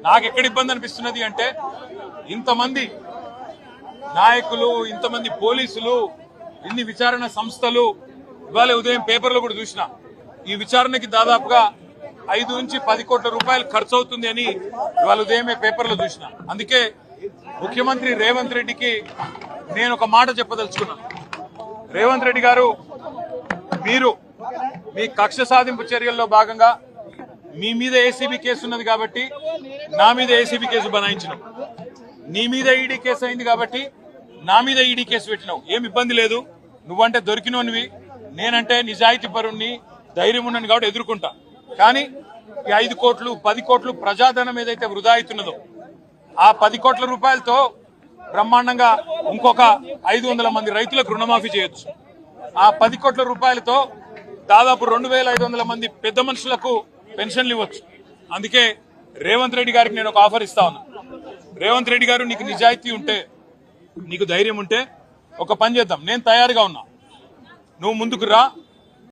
నాకు ఎక్కడ ఇబ్బంది అనిపిస్తున్నది అంటే ఇంతమంది నాయకులు, ఇంతమంది పోలీసులు, ఇన్ని విచారణ సంస్థలు, ఇవాళ ఉదయం పేపర్లో కూడా చూసిన ఈ విచారణకి దాదాపుగా 5 నుంచి 10 కోట్ల రూపాయలు ఖర్చు అవుతుంది అని ఇవాళ ఉదయమే పేపర్లో చూసిన. అందుకే ముఖ్యమంత్రి రేవంత్ రెడ్డికి నేను ఒక మాట చెప్పదలుచుకున్నాను. రేవంత్ రెడ్డి గారు, మీరు మీ కక్ష సాధింపు చర్యల్లో భాగంగా మీ మీద ఏసీబీ కేసు ఉన్నది కాబట్టి నా మీద ఏసీబీ కేసు బనాయించినావు, నీ మీద ఈడీ కేసు అయింది కాబట్టి నా మీద ఈడీ కేసు పెట్టినావు. ఏం ఇబ్బంది లేదు, నువ్వంటే దొరికినోనివి, నేనంటే నిజాయితీ పరుణ్ణి, ధైర్యం ఉన్నని కాబట్టి ఎదుర్కొంటా. కానీ ఈ 5 కోట్లు 10 కోట్లు ప్రజాధనం ఏదైతే వృధా అవుతున్నదో ఆ 10 కోట్ల రూపాయలతో బ్రహ్మాండంగా ఇంకొక 500 మంది రైతులకు రుణమాఫీ చేయొచ్చు. ఆ 10 కోట్ల రూపాయలతో దాదాపు 2500 మంది పెద్ద మనుషులకు పెన్షన్లు ఇవ్వచ్చు. అందుకే రేవంత్ రెడ్డి గారికి నేను ఒక ఆఫర్ ఇస్తా ఉన్నా. రేవంత్ రెడ్డి గారు, నీకు నిజాయితీ ఉంటే, నీకు ధైర్యం ఉంటే ఒక పని చేద్దాం. నేను తయారుగా ఉన్నా, నువ్వు ముందుకు రా.